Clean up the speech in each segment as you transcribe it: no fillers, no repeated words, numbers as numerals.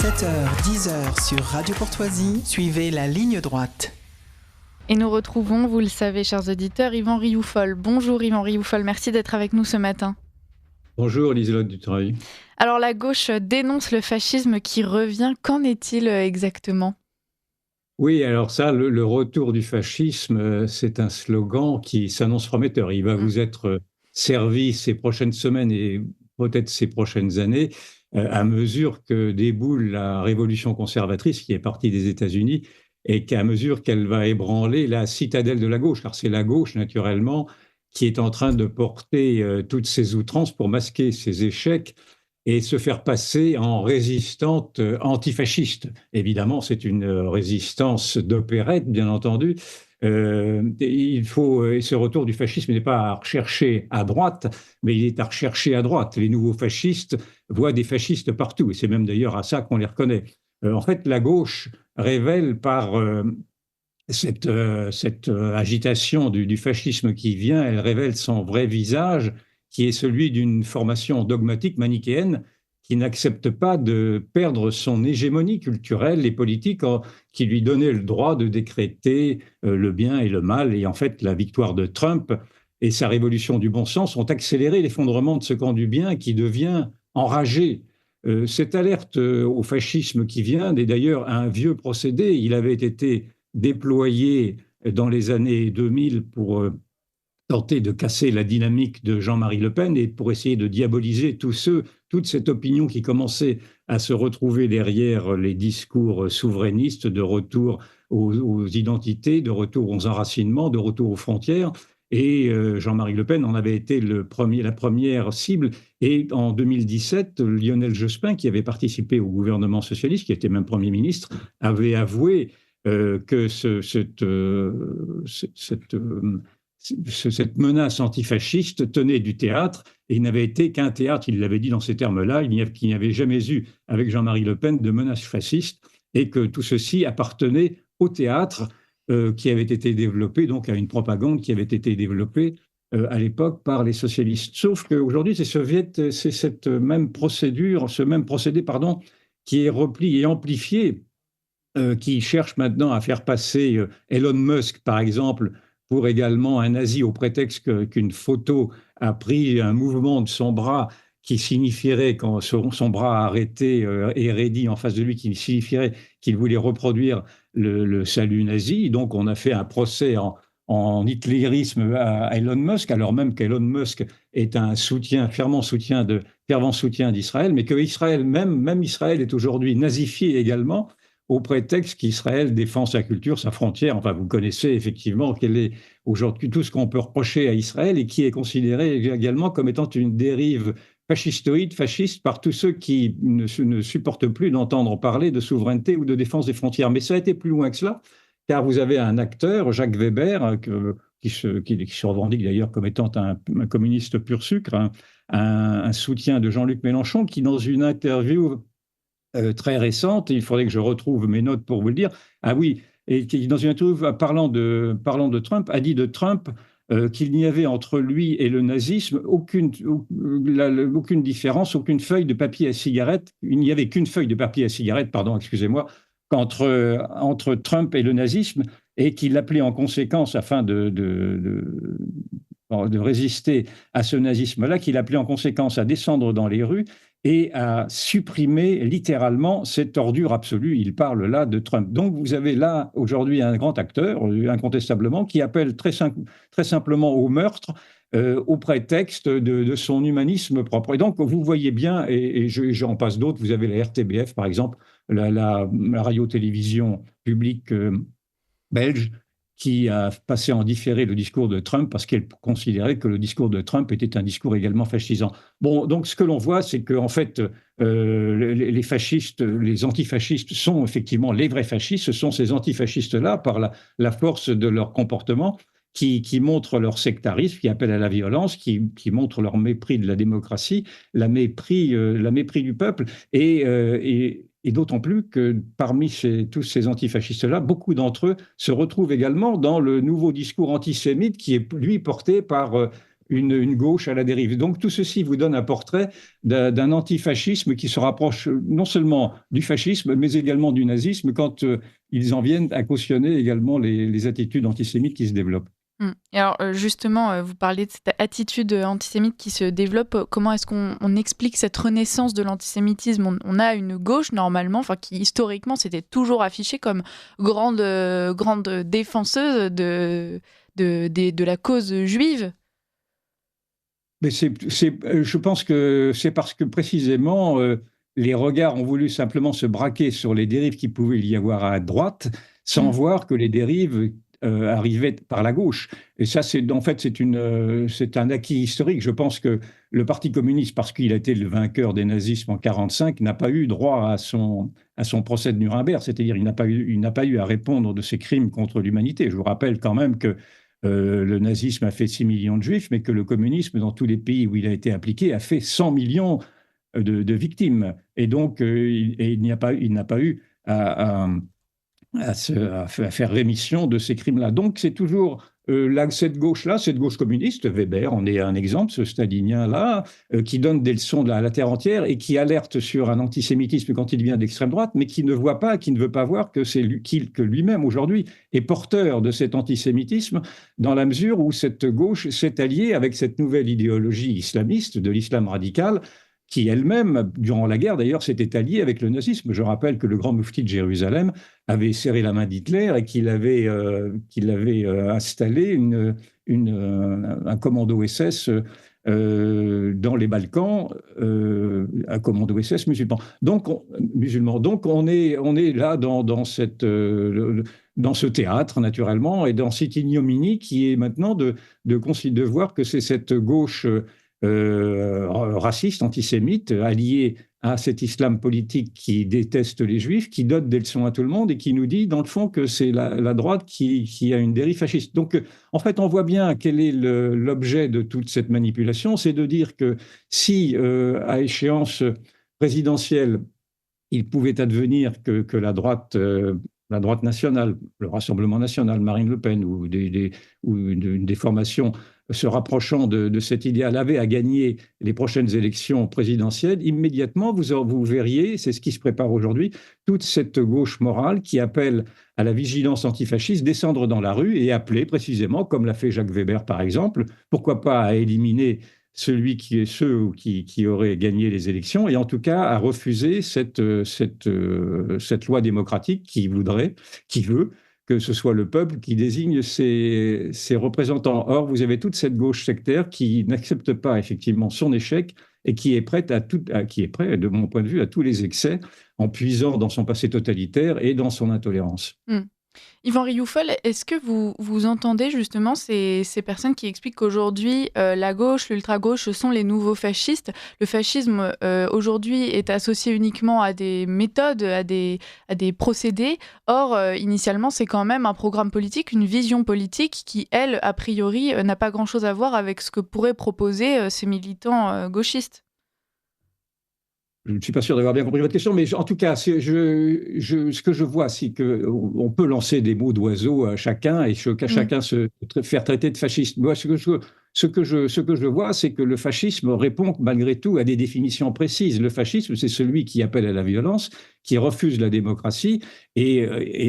7h, 10h sur Radio Courtoisie, suivez la ligne droite. Et nous retrouvons, vous le savez, chers auditeurs, Yvan Rioufol. Bonjour Yvan Rioufol, merci d'être avec nous ce matin. Bonjour Liselotte Dutreuil. Alors la gauche dénonce le fascisme qui revient. Qu'en est-il exactement ? Oui, alors ça, le retour du fascisme, c'est un slogan qui s'annonce prometteur. Il va vous être servi ces prochaines semaines et peut-être ces prochaines années à mesure que déboule la révolution conservatrice qui est partie des États-Unis et qu'à mesure qu'elle va ébranler la citadelle de la gauche, car c'est la gauche naturellement qui est en train de porter toutes ses outrances pour masquer ses échecs et se faire passer en résistante antifasciste. Évidemment, c'est une résistance d'opérette, bien entendu. Et ce retour du fascisme n'est pas à rechercher à droite, mais il est à rechercher à droite. Les nouveaux fascistes voient des fascistes partout, et c'est même d'ailleurs à ça qu'on les reconnaît. En fait, la gauche révèle par cette agitation du fascisme qui vient, elle révèle son vrai visage, qui est celui d'une formation dogmatique manichéenne qui n'accepte pas de perdre son hégémonie culturelle et politique qui lui donnait le droit de décréter le bien et le mal. Et en fait, la victoire de Trump et sa révolution du bon sens ont accéléré l'effondrement de ce camp du bien qui devient enragé. Cette alerte au fascisme qui vient est d'ailleurs un vieux procédé. Il avait été déployé dans les années 2000 pour tenter de casser la dynamique de Jean-Marie Le Pen et pour essayer de diaboliser toute cette opinion qui commençait à se retrouver derrière les discours souverainistes de retour aux identités, de retour aux enracinements, de retour aux frontières. Et Jean-Marie Le Pen en avait été la première cible. Et en 2017, Lionel Jospin, qui avait participé au gouvernement socialiste, qui était même Premier ministre, avait avoué que cette menace antifasciste tenait du théâtre et il n'avait été qu'un théâtre, il l'avait dit dans ces termes-là, qu'il n'y avait jamais eu avec Jean-Marie Le Pen de menace fasciste et que tout ceci appartenait au théâtre qui avait été développé, donc à une propagande qui avait été développée à l'époque par les socialistes. Sauf qu'aujourd'hui, c'est cette même procédure, ce même procédé, qui est repli et amplifié, qui cherche maintenant à faire passer Elon Musk, par exemple, pour également un nazi au prétexte qu'une photo a pris un mouvement de son bras qui signifierait, quand son bras arrêté et raidi en face de lui, qui signifierait qu'il voulait reproduire le salut nazi. Donc on a fait un procès en hitlérisme à Elon Musk, alors même qu'Elon Musk est un fervent soutien d'Israël, mais que Israël, même Israël est aujourd'hui nazifié également, au prétexte qu'Israël défend sa culture, sa frontière. Enfin, vous connaissez effectivement quel est aujourd'hui tout ce qu'on peut reprocher à Israël et qui est considéré également comme étant une dérive fasciste par tous ceux qui ne supportent plus d'entendre parler de souveraineté ou de défense des frontières. Mais ça a été plus loin que cela, car vous avez un acteur, Jacques Weber, qui se revendique d'ailleurs comme étant un communiste pur sucre, un soutien de Jean-Luc Mélenchon, qui dans une interview très récente, il faudrait que je retrouve mes notes pour vous le dire. Ah oui, et qui, dans une interview parlant de Trump, a dit de Trump qu'il n'y avait entre lui et le nazisme aucune différence, aucune feuille de papier à cigarette. Il n'y avait qu'une feuille de papier à cigarette, pardon, excusez-moi, entre Trump et le nazisme, et qu'il appelait en conséquence, afin de résister à ce nazisme-là, qu'il appelait en conséquence à descendre dans les rues et à supprimer littéralement cette ordure absolue. Il parle là de Trump. Donc vous avez là aujourd'hui un grand acteur, incontestablement, qui appelle très simplement au meurtre au prétexte de son humanisme propre. Et donc vous voyez bien, et j'en passe d'autres, vous avez la RTBF par exemple, la radio-télévision publique belge, qui a passé en différé le discours de Trump parce qu'elle considérait que le discours de Trump était un discours également fascisant. Bon, donc ce que l'on voit, c'est qu'en fait, les fascistes, les antifascistes sont effectivement les vrais fascistes. Ce sont ces antifascistes-là, par la force de leur comportement, qui montrent leur sectarisme, qui appellent à la violence, qui montrent leur mépris de la démocratie, la mépris du peuple, et d'autant plus que parmi tous ces antifascistes-là, beaucoup d'entre eux se retrouvent également dans le nouveau discours antisémite qui est, lui, porté par une gauche à la dérive. Donc tout ceci vous donne un portrait d'un antifascisme qui se rapproche non seulement du fascisme, mais également du nazisme, quand ils en viennent à cautionner également les attitudes antisémites qui se développent. Et alors justement, vous parlez de cette attitude antisémite qui se développe. Comment est-ce qu'on explique cette renaissance de l'antisémitisme ? On a une gauche normalement, enfin qui historiquement s'était toujours affichée comme grande défenseuse de la cause juive. Mais je pense que c'est parce que précisément les regards ont voulu simplement se braquer sur les dérives qu'il pouvait y avoir à droite, sans voir que les dérives arrivaient par la gauche. Et ça, en fait, c'est un acquis historique. Je pense que le Parti communiste, parce qu'il a été le vainqueur des nazismes en 1945, n'a pas eu droit à son procès de Nuremberg, c'est-à-dire il n'a pas eu à répondre de ses crimes contre l'humanité. Je vous rappelle quand même que le nazisme a fait 6 millions de juifs, mais que le communisme, dans tous les pays où il a été impliqué, a fait 100 millions de victimes. Et donc, il n'a pas eu à faire rémission de ces crimes-là. Donc, c'est toujours cette gauche-là, cette gauche communiste, Weber en est un exemple, ce stalinien-là, qui donne des leçons à la terre entière et qui alerte sur un antisémitisme quand il vient d'extrême droite, mais qui ne voit pas, qui ne veut pas voir que que lui-même, aujourd'hui, est porteur de cet antisémitisme, dans la mesure où cette gauche s'est alliée avec cette nouvelle idéologie islamiste, de l'islam radical, qui elle-même, durant la guerre d'ailleurs, s'était alliée avec le nazisme. Je rappelle que le grand mufti de Jérusalem avait serré la main d'Hitler et qu'il avait installé un commando SS dans les Balkans, un commando SS musulman. Donc on est là dans ce théâtre, naturellement, et dans cette ignominie qui est maintenant de voir que c'est cette gauche raciste, antisémite, allié à cet islam politique qui déteste les juifs, qui donne des leçons à tout le monde et qui nous dit, dans le fond, que c'est la droite qui a une dérive fasciste. Donc, en fait, on voit bien quel est l'objet de toute cette manipulation, c'est de dire que si, à échéance présidentielle, il pouvait advenir que la droite nationale, le Rassemblement national, Marine Le Pen ou des formations se rapprochant de cet idéal avait à gagner les prochaines élections présidentielles, immédiatement vous verriez, c'est ce qui se prépare aujourd'hui, toute cette gauche morale qui appelle à la vigilance antifasciste, descendre dans la rue et appeler précisément, comme l'a fait Jacques Weber par exemple, pourquoi pas à éliminer ceux qui auraient gagné les élections, et en tout cas à refuser cette loi démocratique qui veut que ce soit le peuple qui désigne ses représentants. Or, vous avez toute cette gauche sectaire qui n'accepte pas effectivement son échec et qui est prête de mon point de vue, à tous les excès, en puisant dans son passé totalitaire et dans son intolérance. Yvan Rioufol, est-ce que vous entendez justement ces personnes qui expliquent qu'aujourd'hui, la gauche, l'ultra-gauche sont les nouveaux fascistes ? Le fascisme, aujourd'hui, est associé uniquement à des méthodes, à des procédés. Or, initialement, c'est quand même un programme politique, une vision politique qui, elle, a priori, n'a pas grand-chose à voir avec ce que pourraient proposer ces militants gauchistes. Je ne suis pas sûr d'avoir bien compris votre question, mais en tout cas, ce que je vois, c'est qu'on peut lancer des mots d'oiseau à chacun et chacun se faire traiter de fasciste. Moi, ce que je vois, c'est que le fascisme répond malgré tout à des définitions précises. Le fascisme, c'est celui qui appelle à la violence, qui refuse la démocratie et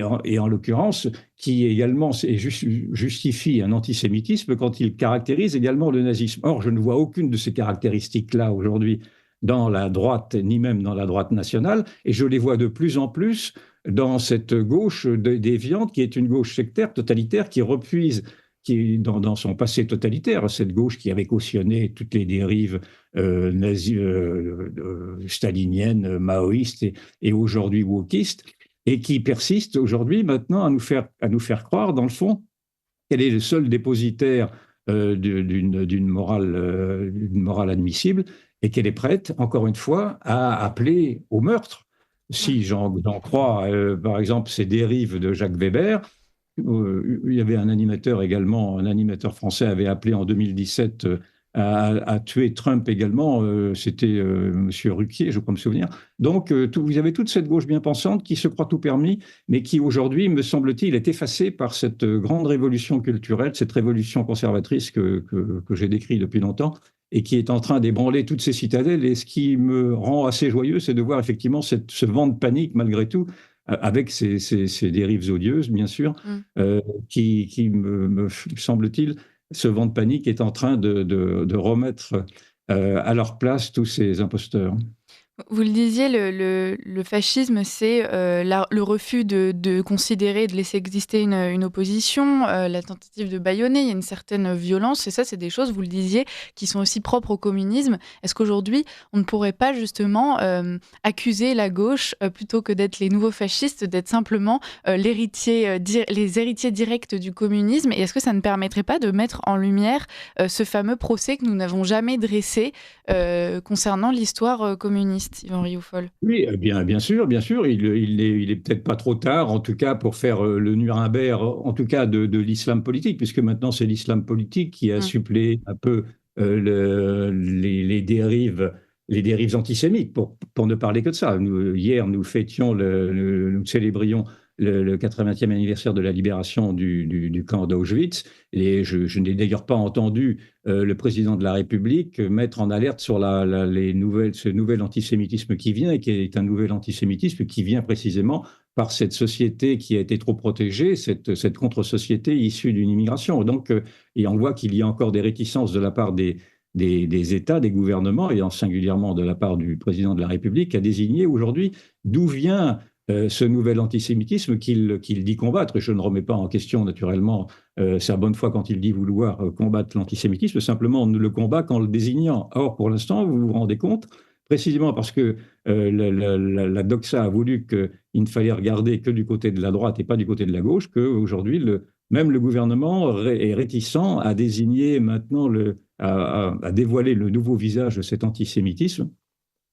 en l'occurrence, qui également justifie un antisémitisme quand il caractérise également le nazisme. Or, je ne vois aucune de ces caractéristiques-là aujourd'hui dans la droite, ni même dans la droite nationale, et je les vois de plus en plus dans cette gauche déviante, qui est une gauche sectaire, totalitaire, qui repuise dans son passé totalitaire, cette gauche qui avait cautionné toutes les dérives staliniennes, maoïstes et aujourd'hui wokistes, et qui persiste aujourd'hui maintenant à nous faire croire, dans le fond, qu'elle est le seul dépositaire d'une morale admissible, et qu'elle est prête, encore une fois, à appeler au meurtre. Si j'en crois, par exemple, ces dérives de Jacques Weber, il y avait un animateur également, un animateur français avait appelé en 2017 a tué Trump également. C'était Monsieur Ruquier, je crois me souvenir. Donc, vous avez toute cette gauche bien pensante qui se croit tout permis, mais qui aujourd'hui, me semble-t-il, est effacée par cette grande révolution culturelle, cette révolution conservatrice que j'ai décrite depuis longtemps, et qui est en train d'ébranler toutes ces citadelles. Et ce qui me rend assez joyeux, c'est de voir effectivement ce vent de panique, malgré tout, avec ces dérives odieuses, bien sûr, qui me semble-t-il, ce vent de panique est en train de remettre à leur place tous ces imposteurs. Vous le disiez, le fascisme, c'est le refus de considérer, de laisser exister une opposition, la tentative de bâillonner, il y a une certaine violence, et ça, c'est des choses, vous le disiez, qui sont aussi propres au communisme. Est-ce qu'aujourd'hui, on ne pourrait pas justement accuser la gauche, plutôt que d'être les nouveaux fascistes, d'être simplement les héritiers directs du communisme? Et est-ce que ça ne permettrait pas de mettre en lumière ce fameux procès que nous n'avons jamais dressé concernant l'histoire communiste? Yvan Rioufol. Oui, bien sûr, bien sûr. Il est peut-être pas trop tard, en tout cas, pour faire le Nuremberg, en tout cas de l'islam politique, puisque maintenant c'est l'islam politique qui a suppléé un peu les dérives antisémites, pour ne parler que de ça. Hier, nous fêtions, nous célébrions le 80e anniversaire de la libération du camp d'Auschwitz. Et je n'ai d'ailleurs pas entendu le président de la République mettre en alerte sur ce nouvel antisémitisme qui vient, et qui est un nouvel antisémitisme qui vient précisément par cette société qui a été trop protégée, cette contre-société issue d'une immigration. Donc, et on voit qu'il y a encore des réticences de la part des États, des gouvernements, et singulièrement de la part du président de la République, à désigner aujourd'hui d'où vient ce nouvel antisémitisme qu'il dit combattre. Et je ne remets pas en question, naturellement, sa bonne foi quand il dit vouloir combattre l'antisémitisme. Simplement, on ne le combat qu'en le désignant. Or, pour l'instant, vous vous rendez compte, précisément parce que la doxa a voulu qu'il ne fallait regarder que du côté de la droite et pas du côté de la gauche, qu'aujourd'hui, même le gouvernement est réticent à désigner maintenant, à dévoiler le nouveau visage de cet antisémitisme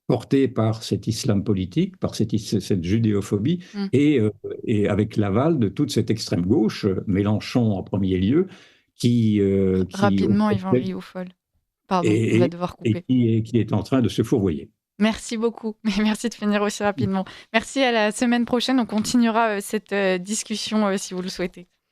porté par cet islam politique, par cette judéophobie, et avec l'aval de toute cette extrême gauche, Mélenchon en premier lieu, qui Rapidement, Yvan Rioufol. Pardon, on va devoir couper. Et qui est en train de se fourvoyer. Merci beaucoup. Merci de finir aussi rapidement. Merci, à la semaine prochaine. On continuera cette discussion si vous le souhaitez.